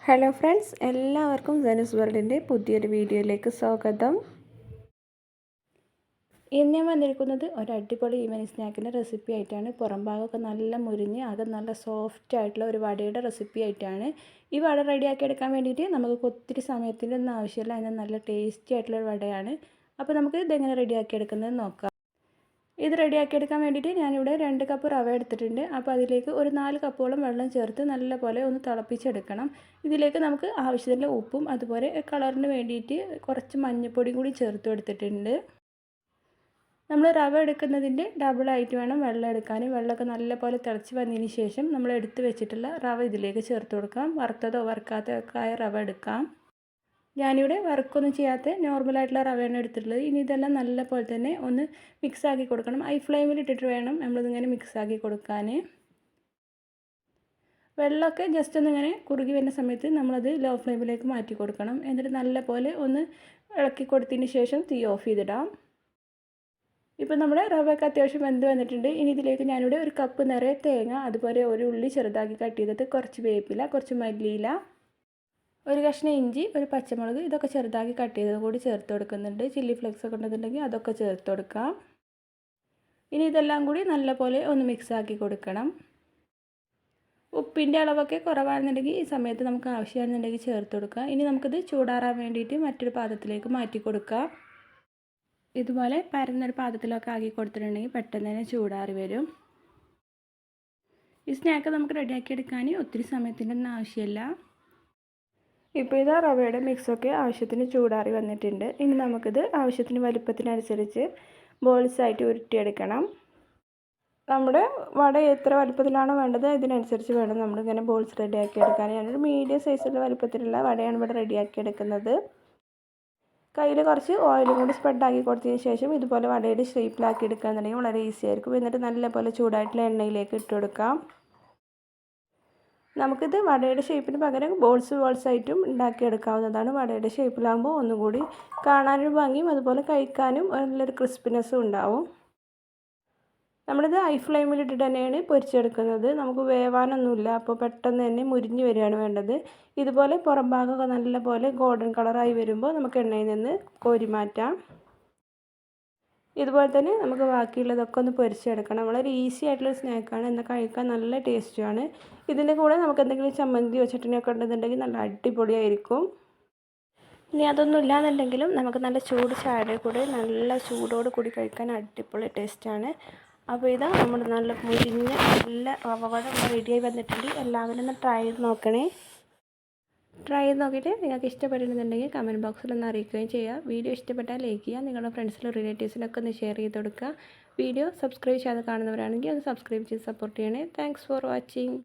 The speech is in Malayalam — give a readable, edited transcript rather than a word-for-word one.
ഹലോ ഫ്രണ്ട്സ്, എല്ലാവർക്കും ജനസ് വേൾഡിൻ്റെ പുതിയൊരു വീഡിയോയിലേക്ക് സ്വാഗതം. ഇന്ന് ഞാൻ വന്നിരിക്കുന്നത് ഒരു അടിപൊളി ഈവനിങ് സ്നാക്കിൻ്റെ റെസിപ്പി ആയിട്ടാണ്. പുറം ഭാഗമൊക്കെ നല്ല മുരിഞ്ഞ് അത് നല്ല സോഫ്റ്റ് ആയിട്ടുള്ള ഒരു വടയുടെ റെസിപ്പി ആയിട്ടാണ്. ഈ വട റെഡിയാക്കി എടുക്കാൻ വേണ്ടിയിട്ട് നമുക്ക് ഒത്തിരി സമയത്തിൻ്റെ ഒന്നും ആവശ്യമില്ല. അതിന് നല്ല ടേസ്റ്റി ആയിട്ടുള്ള ഒരു വടയാണ്. അപ്പോൾ നമുക്ക് ഇതെങ്ങനെ റെഡിയാക്കി എടുക്കുന്നത് നോക്കാം. ഇത് റെഡിയാക്കി എടുക്കാൻ വേണ്ടിയിട്ട് ഞാനിവിടെ 2 കപ്പ് റവ എടുത്തിട്ടുണ്ട്. അപ്പോൾ അതിലേക്ക് ഒരു 4 കപ്പോളം വെള്ളം ചേർത്ത് നല്ലപോലെ ഒന്ന് തിളപ്പിച്ചെടുക്കണം. ഇതിലേക്ക് നമുക്ക് ആവശ്യത്തിനുള്ള ഉപ്പും അതുപോലെ കളറിന് വേണ്ടിയിട്ട് കുറച്ച് മഞ്ഞൾപ്പൊടിയും കൂടി ചേർത്ത് എടുത്തിട്ടുണ്ട്. നമ്മൾ റവ എടുക്കുന്നതിൻ്റെ ഡബിളായിട്ട് വേണം വെള്ളം എടുക്കാൻ. വെള്ളമൊക്കെ നല്ലപോലെ തിളച്ച് വന്നതിന് ശേഷം നമ്മൾ എടുത്ത് വെച്ചിട്ടുള്ള റവ ഇതിലേക്ക് ചേർത്ത് കൊടുക്കാം. വറുത്തതോ വറുക്കാത്തതോ ഒക്കെ ആയ റവ എടുക്കാം. ഞാനിവിടെ വർക്കൊന്നും ചെയ്യാത്ത നോർമലായിട്ടുള്ള റവയാണ് എടുത്തിട്ടുള്ളത്. ഇനി ഇതെല്ലാം നല്ല പോലെ തന്നെ ഒന്ന് മിക്സാക്കി കൊടുക്കണം. ഹൈ ഫ്ലെയിമിൽ ഇട്ടിട്ട് വേണം നമ്മളിതിങ്ങനെ മിക്സാക്കി കൊടുക്കാൻ. വെള്ളമൊക്കെ ജസ്റ്റ് ഒന്നിങ്ങനെ കുറുകി വരുന്ന സമയത്ത് നമ്മളത് ലോ ഫ്ലെയിമിലേക്ക് മാറ്റി കൊടുക്കണം. എന്നിട്ട് നല്ല പോലെ ഒന്ന് ഇളക്കി കൊടുത്തതിന് ശേഷം തീ ഓഫ് ചെയ്തിടാം. ഇപ്പോൾ നമ്മുടെ റവയൊക്കെ അത്യാവശ്യം വെന്ത് വന്നിട്ടുണ്ട്. ഇനി ഇതിലേക്ക് ഞാനിവിടെ ഒരു കപ്പ് നിറയെ തേങ്ങ, അതുപോലെ ഒരു ഉള്ളി ചെറുതാക്കി കട്ട് ചെയ്തിട്ട് കുറച്ച് വേപ്പില, കുറച്ച് മല്ലിയില, ഒരു കഷ്ണം ഇഞ്ചി, ഒരു പച്ചമുളക്, ഇതൊക്കെ ചെറുതാക്കി കട്ട് ചെയ്തത് കൂടി ചേർത്ത് കൊടുക്കുന്നുണ്ട്. ചില്ലി ഫ്ലേക്സ് ഒക്കെ ഉണ്ടെന്നുണ്ടെങ്കിൽ അതൊക്കെ ചേർത്ത് കൊടുക്കാം. ഇനി ഇതെല്ലാം കൂടി നല്ലപോലെ ഒന്ന് മിക്സാക്കി കൊടുക്കണം. ഉപ്പിൻ്റെ അളവൊക്കെ കുറവാണെന്നുണ്ടെങ്കിൽ ഈ സമയത്ത് നമുക്ക് ആവശ്യമാണെന്നുണ്ടെങ്കിൽ ചേർത്ത് കൊടുക്കുക. ഇനി നമുക്കിത് ചൂടാറാൻ വേണ്ടിയിട്ട് മറ്റൊരു പാത്രത്തിലേക്ക് മാറ്റി കൊടുക്കാം. ഇതുപോലെ പരന്നൊരു പാത്രത്തിലൊക്കെ ആക്കി കൊടുത്തിട്ടുണ്ടെങ്കിൽ പെട്ടെന്ന് തന്നെ ചൂടാറി വരും. ഈ സ്നാക്ക് നമുക്ക് റെഡിയാക്കി എടുക്കാൻ ഒത്തിരി സമയത്തിൻ്റെ ഒന്നും ആവശ്യമില്ല. ഇപ്പോൾ ഇതാ റവയുടെ മിക്സൊക്കെ ആവശ്യത്തിന് ചൂടാറി വന്നിട്ടുണ്ട്. ഇനി നമുക്കിത് ആവശ്യത്തിന് വലുപ്പത്തിനനുസരിച്ച് ബോൾസായിട്ട് ഉരുട്ടിയെടുക്കണം. നമ്മുടെ വട എത്ര വലുപ്പത്തിലാണോ വേണ്ടത് ഇതിനനുസരിച്ച് വേണം നമ്മളിങ്ങനെ ബോൾസ് റെഡിയാക്കി എടുക്കാൻ. ഞാനൊരു മീഡിയം സൈസുള്ള വലുപ്പത്തിലുള്ള വടയാണ് ഇവിടെ റെഡിയാക്കി എടുക്കുന്നത്. കയ്യിൽ കുറച്ച് ഓയിലും കൂടി സ്പ്രെഡാക്കി കൊടുത്തതിന് ശേഷം ഇതുപോലെ വടയുടെ ഷേപ്പിലാക്കി എടുക്കുകയാണെന്നുണ്ടെങ്കിൽ വളരെ ഈസി ആയിരിക്കും. എന്നിട്ട് നല്ലപോലെ ചൂടായിട്ടുള്ള എണ്ണയിലേക്ക് ഇട്ട് കൊടുക്കാം. നമുക്കിത് വടയുടെ ഷേപ്പിന് പകരം ബോൾസായിട്ടും ഉണ്ടാക്കിയെടുക്കാവുന്നതാണ്. വടയുടെ ഷേപ്പിലാകുമ്പോൾ ഒന്നുകൂടി കാണാനൊരു ഭംഗിയും അതുപോലെ കഴിക്കാനും നല്ലൊരു ക്രിസ്പിനെസ്സും ഉണ്ടാവും. നമ്മളിത് ഹൈ ഫ്ലെയിമിലിട്ടിട്ട് തന്നെയാണ് പൊരിച്ചെടുക്കുന്നത്. നമുക്ക് വേവാനൊന്നുമില്ല, അപ്പോൾ പെട്ടെന്ന് തന്നെ മുരിഞ്ഞ് വരികയാണ് വേണ്ടത്. ഇതുപോലെ പുറം ഭാഗമൊക്കെ നല്ലപോലെ ഗോൾഡൻ കളറായി വരുമ്പോൾ നമുക്ക് എണ്ണയിൽ നിന്ന് കോരി മാറ്റാം. ഇതുപോലെ തന്നെ നമുക്ക് ബാക്കിയുള്ളതൊക്കെ ഒന്ന് പൊരിച്ചെടുക്കണം. വളരെ ഈസി ആയിട്ടുള്ള സ്നാക്കാണ്, എന്നാൽ കഴിക്കാൻ നല്ല ടേസ്റ്റുമാണ്. ഇതിൻ്റെ കൂടെ നമുക്ക് എന്തെങ്കിലും ചമ്മന്തിയോ ചട്നിയൊക്കെ ഉണ്ടെന്നുണ്ടെങ്കിൽ നല്ല അടിപൊളിയായിരിക്കും. ഇനി അതൊന്നും ഇല്ലാന്നുണ്ടെങ്കിലും നമുക്ക് നല്ല ചൂട് ചായയുടെ കൂടെ നല്ല ചൂടോട് കൂടി കഴിക്കാൻ അടിപൊളി ടേസ്റ്റാണ്. അപ്പോൾ ഇതാ നമ്മൾ നല്ല മുരിഞ്ഞ നല്ല റവ റെഡിയായി വന്നിട്ടുണ്ട്. എല്ലാവരും ഒന്ന് ട്രൈ ചെയ്ത് നോക്കണേ. ട്രൈ ചെയ്ത് നോക്കിയിട്ട് നിങ്ങൾക്ക് ഇഷ്ടപ്പെടുന്നുണ്ടെങ്കിൽ കമൻറ്റ് ബോക്സിൽ ഒന്ന് അറിയിക്കുകയും ചെയ്യുക. വീഡിയോ ഇഷ്ടപ്പെട്ടാൽ ലൈക്ക് ചെയ്യുക. നിങ്ങളുടെ ഫ്രണ്ട്സിലും റിലേറ്റീവ്സിനൊക്കെ ഒന്ന് ഷെയർ ചെയ്ത് കൊടുക്കുക. വീഡിയോ സബ്സ്ക്രൈബ് ചെയ്യാതെ കാണുന്നവരാണെങ്കിൽ അത് സബ്സ്ക്രൈബ് ചെയ്ത് സപ്പോർട്ട് ചെയ്യണേ. Thanks for watching.